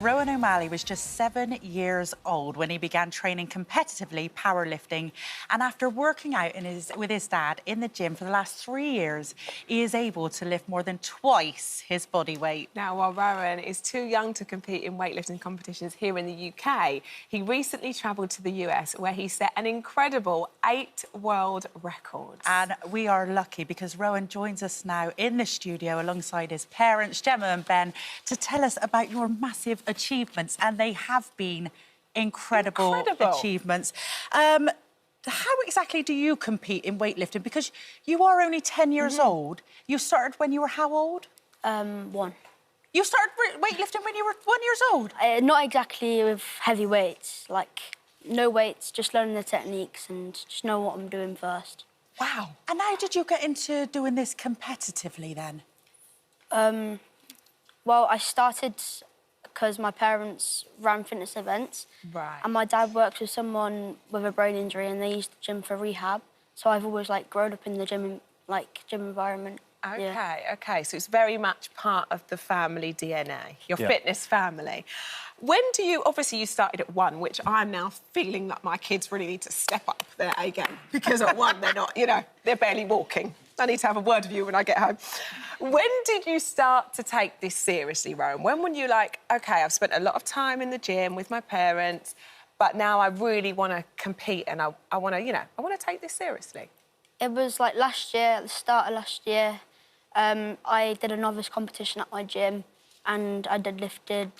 Rowan O'Malley was just 7 years old when he began training competitively powerlifting. And after working out with his dad in the gym for the last 3 years, he is able to lift more than twice his body weight. Now, while Rowan is too young to compete in weightlifting competitions here in the UK, he recently travelled to the US where he set an incredible 8 world records. And we are lucky because Rowan joins us now in the studio alongside his parents, Gemma and Ben, to tell us about your massive achievements, and they have been incredible achievements. How exactly do you compete in weightlifting? Because you are only 10 years old. You started when you were how old? 1. You started weightlifting when you were 1 year old? Not exactly with heavy weights, like no weights, just learning the techniques and just know what I'm doing first. Wow. And how did you get into doing this competitively then? Well, I started because my parents ran fitness events. Right. And my dad works with someone with a brain injury and they used the gym for rehab. So I've always, grown up in the gym, gym environment. OK, yeah. OK, so it's very much part of the family DNA, your fitness family. When do you... Obviously, you started at 1, which I'm now feeling that my kids really need to step up their A game, because at 1, they're not, they're barely walking. I need to have a word with you when I get home. When did you start to take this seriously, Rowan? When were you like, OK, I've spent a lot of time in the gym with my parents, but now I really want to compete and I want to, I want to take this seriously? It was, last year, at the start of last year, I did a novice competition at my gym and I deadlifted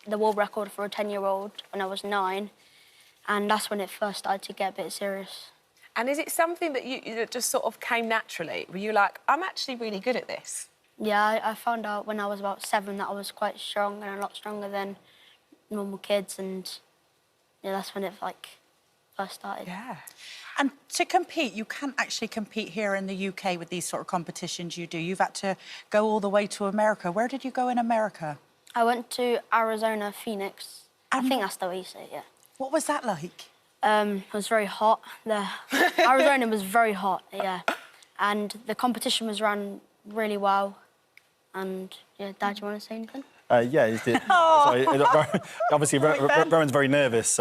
the world record for a 10-year-old when I was 9, and that's when it first started to get a bit serious. And is it something that just sort of came naturally? Were you like, I'm actually really good at this? Yeah, I found out when I was about 7 that I was quite strong and a lot stronger than normal kids, and yeah, that's when it first started. Yeah. And to compete, you can't actually compete here in the UK with these sort of competitions you do. You've had to go all the way to America. Where did you go in America? I went to Arizona, Phoenix. I think that's the way you say it, yeah. What was that like? It was very hot there. Arizona was very hot, yeah. And the competition was run really well. And, yeah, Dad, do you want to say anything? Yeah, he did. Obviously, Rowan's very nervous.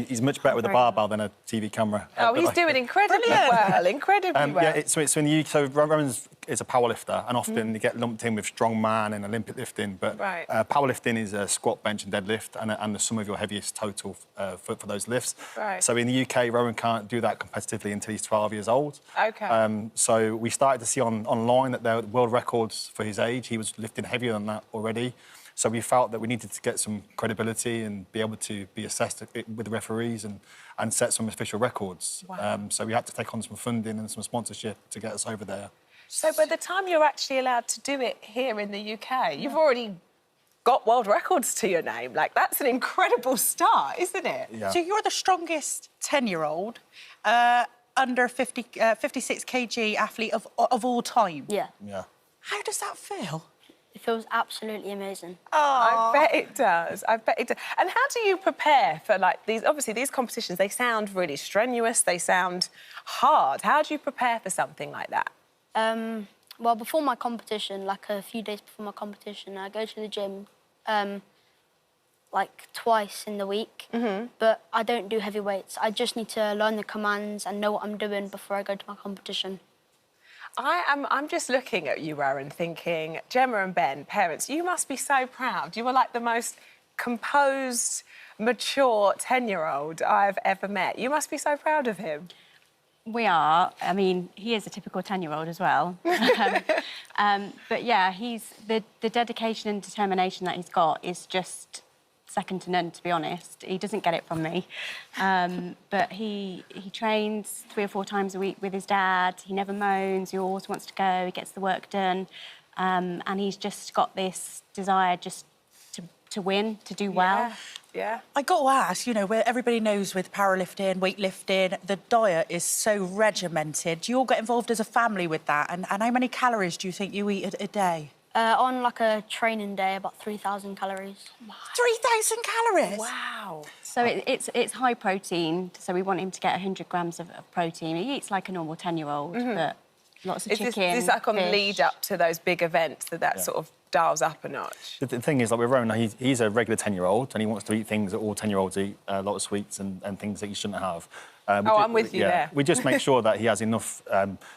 He's much better with a barbell than a TV camera. Oh, he's doing incredibly well, incredibly well. Yeah, so in the UK, so Rowan is a powerlifter, and often they get lumped in with strongman and Olympic lifting. But powerlifting is a squat, bench, and deadlift, and the sum of your heaviest total for those lifts. Right. So in the UK, Rowan can't do that competitively until he's 12 years old. OK. So we started to see online that there were world records for his age. He was lifting heavier than that already. So we felt that we needed to get some credibility and be able to be assessed with the referees and set some official records. Wow. So we had to take on some funding and some sponsorship to get us over there. So by the time you're actually allowed to do it here in the UK, you've already got world records to your name. That's an incredible start, isn't it? Yeah. So you're the strongest 10-year-old under 56 kg athlete of all time? Yeah. Yeah. How does that feel? It feels absolutely amazing. Oh, I bet it does. I bet it does. And how do you prepare for, these... Obviously, these competitions, they sound really strenuous, they sound hard. How do you prepare for something like that? Well, before my competition, a few days before my competition, I go to the gym, twice in the week. But I don't do heavy weights. I just need to learn the commands and know what I'm doing before I go to my competition. I'm just looking at you, Rowan, thinking, Gemma and Ben, parents, you must be so proud. You are the most composed, mature 10-year-old I've ever met. You must be so proud of him. We are. I mean, he is a typical 10-year-old as well. But yeah, the dedication and determination that he's got is just second to none, to be honest. He doesn't get it from me. But he trains 3 or 4 times a week with his dad. He never moans. He always wants to go. He gets the work done. And he's just got this desire just to win, to do well. Yeah. I got to ask, where everybody knows with powerlifting, weightlifting, the diet is so regimented. Do you all get involved as a family with that? And how many calories do you think you eat a day? On a training day, about 3,000 calories. 3,000 calories? Wow. So it's high protein, so we want him to get 100 grams of protein. He eats like a normal 10-year-old, but lots of chicken, Is this on the fish. lead up to those big events, that sort of dials up a notch. The thing is, like with Rowan, he's a regular 10-year-old and he wants to eat things that all 10-year-olds eat, a lot of sweets and things that he shouldn't have. I'm with you there. We just make sure that he has enough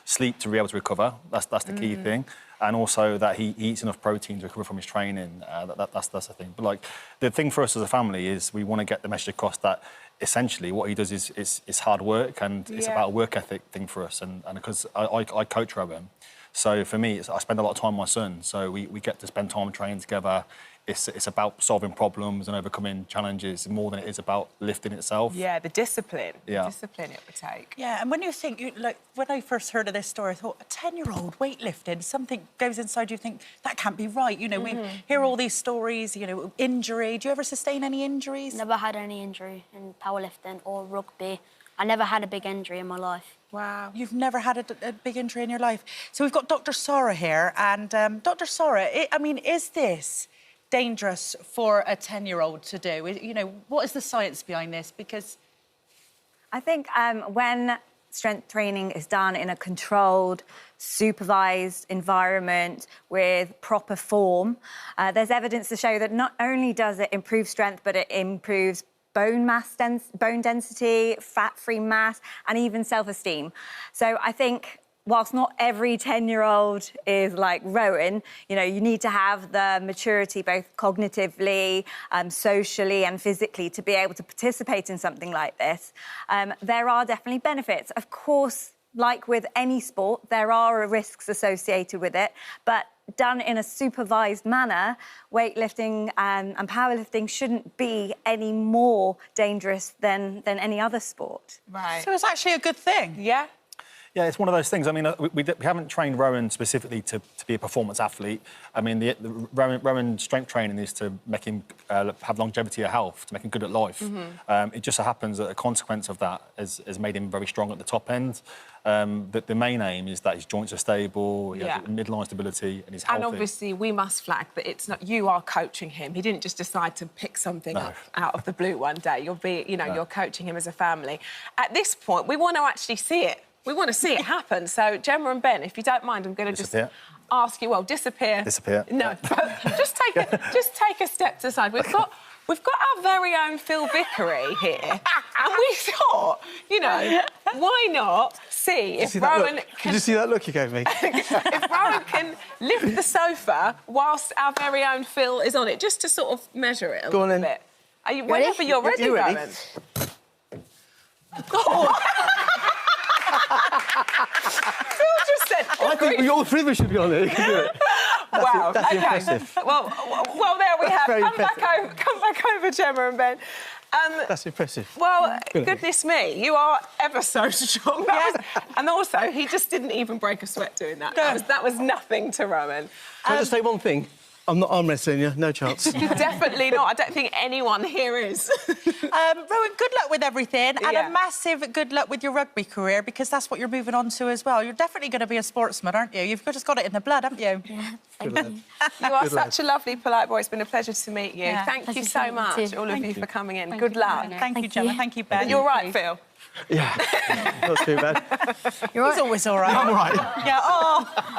sleep to be able to recover. That's the key thing. And also that he eats enough protein to recover from his training. That's the thing. But, like, the thing for us as a family is we want to get the message across that essentially what he does is hard work, and it's about a work ethic thing for us. And because I coach Rowan, so for me, I spend a lot of time with my son, so we get to spend time training together. It's about solving problems and overcoming challenges more than it is about lifting itself. Yeah, the discipline. Yeah. The discipline it would take. Yeah, and when you think, like, when I first heard of this story, I thought, a 10-year-old weightlifting, something goes inside you think, that can't be right. You know, we hear all these stories, you know, injury. Do you ever sustain any injuries? Never had any injury in powerlifting or rugby. I never had a big injury in my life. Wow. You've never had a big injury in your life. So we've got Dr. Sora here, and Dr. Sora, I mean, is this dangerous for a 10-year-old to do? You know, what is the science behind this? Because I think when strength training is done in a controlled, supervised environment with proper form, there's evidence to show that not only does it improve strength, but it improves bone density, fat-free mass, and even self-esteem. So I think whilst not every 10-year-old is like Rowan, you know, you need to have the maturity both cognitively, socially and physically to be able to participate in something like this. There are definitely benefits. Of course, like with any sport, there are risks associated with it, but done in a supervised manner, weightlifting and powerlifting shouldn't be any more dangerous than any other sport. Right. so it's actually a good thing. Yeah. Yeah, it's one of those things. I mean, we haven't trained Rowan specifically to be a performance athlete. I mean, Rowan's strength training is to make him have longevity of health, to make him good at life. It just so happens that a consequence of that has made him very strong at the top end. The main aim is that his joints are stable, he has midline stability, and he's healthy. And obviously, we must flag that it's not you are coaching him. He didn't just decide to pick something up out of the blue one day. You're coaching him as a family. At this point, we want to actually see it. We want to see it happen. So, Gemma and Ben, if you don't mind, I'm going to just ask you. Well, disappear. Disappear. No, just take a step to the side. We've got our very own Phil Vickery here, and we thought, you know, why not see if Rowan can... Did you see that look you gave me? if Rowan can lift the sofa whilst our very own Phil is on it, just to sort of measure it a little bit. Are you ready? Whenever you're ready, ready? Rowan. Oh. Phil just said... I think all three of us should be on it. You can do it. Wow. That's impressive. Well, there we have. Very Come back over, Gemma and Ben. That's impressive. Well, goodness me, you are ever so strong. And also, he just didn't even break a sweat doing that. That was nothing to Rowan. Can I just say one thing? I'm not arm wrestling you, no chance. Definitely not. I don't think anyone here is. Rowan, good luck with everything, and a massive good luck with your rugby career, because that's what you're moving on to as well. You're definitely going to be a sportsman, aren't you? You've just got it in the blood, haven't you? Yeah, Good lad. You are such a lovely, polite boy. It's been a pleasure to meet you. Yeah. Thank you Pleasure so to meet you much, too. all of you, for coming in. Good luck. Thank you, Gemma. Thank you, Ben. You're right, Phil. Yeah, not too bad. He's always all right. I'm all right. Yeah, oh.